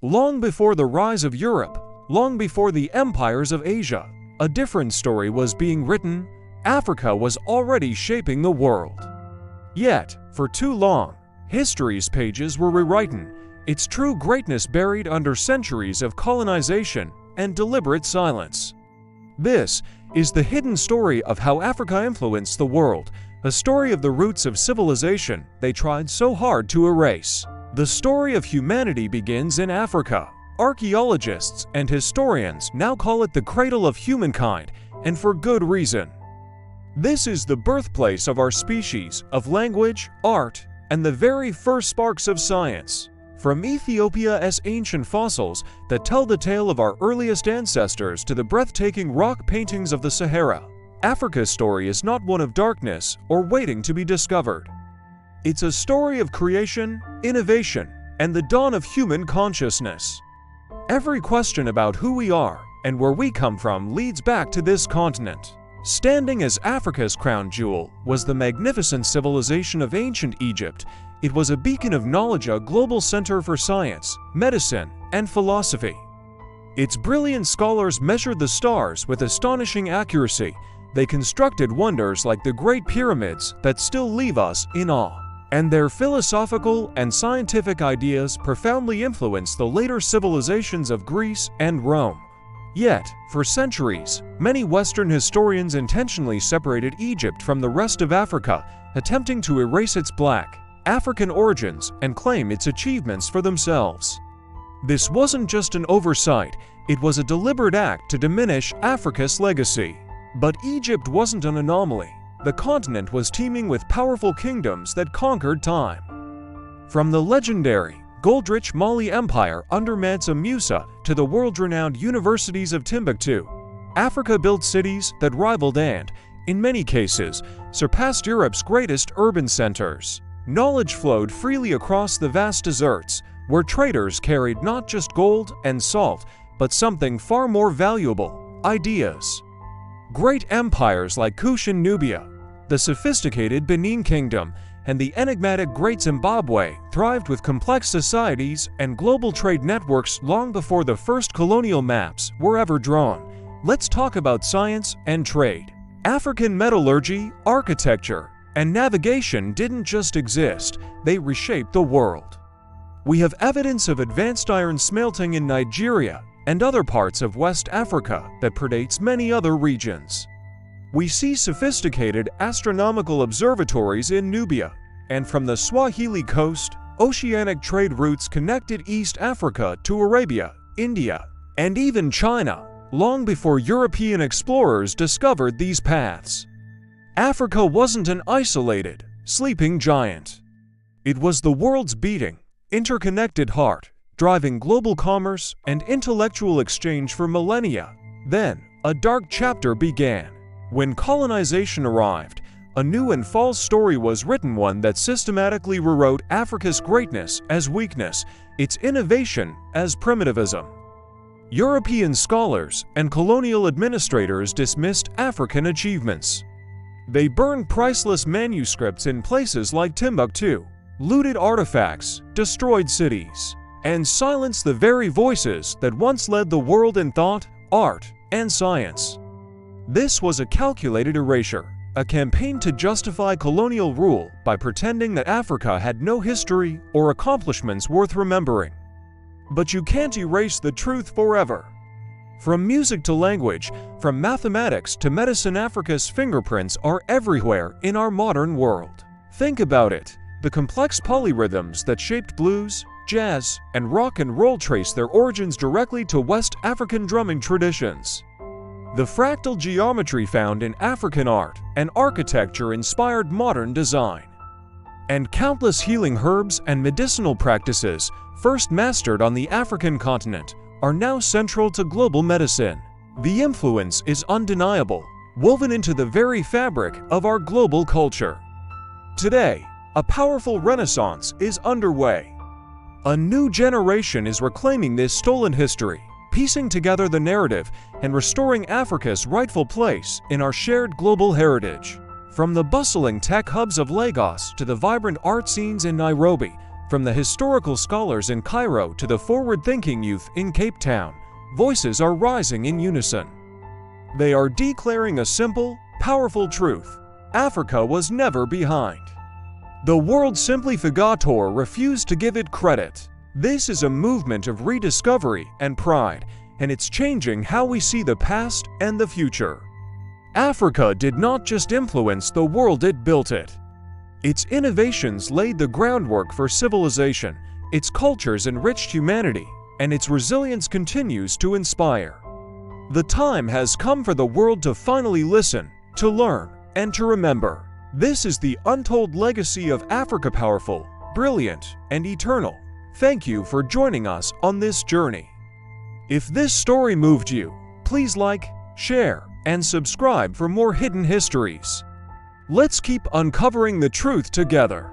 Long before the rise of Europe, long before the empires of Asia, a different story was being written. Africa was already shaping the world. Yet, for too long, history's pages were rewritten, its true greatness buried under centuries of colonization and deliberate silence. This is the hidden story of how Africa influenced the world, a story of the roots of civilization they tried so hard to erase. The story of humanity begins in Africa. Archaeologists and historians now call it the cradle of humankind, and for good reason. This is the birthplace of our species, of language, art, and the very first sparks of science. From Ethiopia's ancient fossils that tell the tale of our earliest ancestors to the breathtaking rock paintings of the Sahara, Africa's story is not one of darkness or waiting to be discovered. It's a story of creation, innovation, and the dawn of human consciousness. Every question about who we are and where we come from leads back to this continent. Standing as Africa's crown jewel was the magnificent civilization of ancient Egypt. It was a beacon of knowledge, a global center for science, medicine, and philosophy. Its brilliant scholars measured the stars with astonishing accuracy. They constructed wonders like the Great Pyramids that still leave us in awe. And their philosophical and scientific ideas profoundly influenced the later civilizations of Greece and Rome. Yet, for centuries, many Western historians intentionally separated Egypt from the rest of Africa, attempting to erase its Black African origins and claim its achievements for themselves. This wasn't just an oversight, it was a deliberate act to diminish Africa's legacy. But Egypt wasn't an anomaly. The continent was teeming with powerful kingdoms that conquered time. From the legendary gold-rich Mali Empire under Mansa Musa to the world-renowned universities of Timbuktu, Africa built cities that rivaled and, in many cases, surpassed Europe's greatest urban centers. Knowledge flowed freely across the vast deserts, where traders carried not just gold and salt, but something far more valuable: ideas. Great empires like Kush and Nubia, the sophisticated Benin Kingdom, and the enigmatic Great Zimbabwe thrived with complex societies and global trade networks long before the first colonial maps were ever drawn. Let's talk about science and trade. African metallurgy, architecture, and navigation didn't just exist, they reshaped the world. We have evidence of advanced iron smelting in Nigeria and other parts of West Africa that predates many other regions. We see sophisticated astronomical observatories in Nubia, and from the Swahili coast, oceanic trade routes connected East Africa to Arabia, India, and even China, long before European explorers discovered these paths. Africa wasn't an isolated, sleeping giant. It was the world's beating, interconnected heart, driving global commerce and intellectual exchange for millennia. Then, a dark chapter began. When colonization arrived, a new and false story was written, one that systematically rewrote Africa's greatness as weakness, its innovation as primitivism. European scholars and colonial administrators dismissed African achievements. They burned priceless manuscripts in places like Timbuktu, looted artifacts, destroyed cities, and silenced the very voices that once led the world in thought, art, and science. This was a calculated erasure, a campaign to justify colonial rule by pretending that Africa had no history or accomplishments worth remembering. But you can't erase the truth forever. From music to language, from mathematics to medicine, Africa's fingerprints are everywhere in our modern world. Think about it. The complex polyrhythms that shaped blues, jazz, and rock and roll trace their origins directly to West African drumming traditions. The fractal geometry found in African art and architecture inspired modern design. And countless healing herbs and medicinal practices, first mastered on the African continent, are now central to global medicine. The influence is undeniable, woven into the very fabric of our global culture. Today, a powerful renaissance is underway. A new generation is reclaiming this stolen history, piecing together the narrative and restoring Africa's rightful place in our shared global heritage. From the bustling tech hubs of Lagos to the vibrant art scenes in Nairobi, From the historical scholars in Cairo to the forward-thinking youth in Cape Town, voices are rising in unison. They are declaring a simple, powerful truth: Africa was never behind. The world simply forgot or refused to give it credit. This is a movement of rediscovery and pride, and it's changing how we see the past and the future. Africa did not just influence the world, it built it. Its innovations laid the groundwork for civilization, its cultures enriched humanity, and its resilience continues to inspire. The time has come for the world to finally listen, to learn, and to remember. This is the untold legacy of Africa, powerful, brilliant, and eternal. Thank you for joining us on this journey. If this story moved you, please like, share, and subscribe for more hidden histories. Let's keep uncovering the truth together.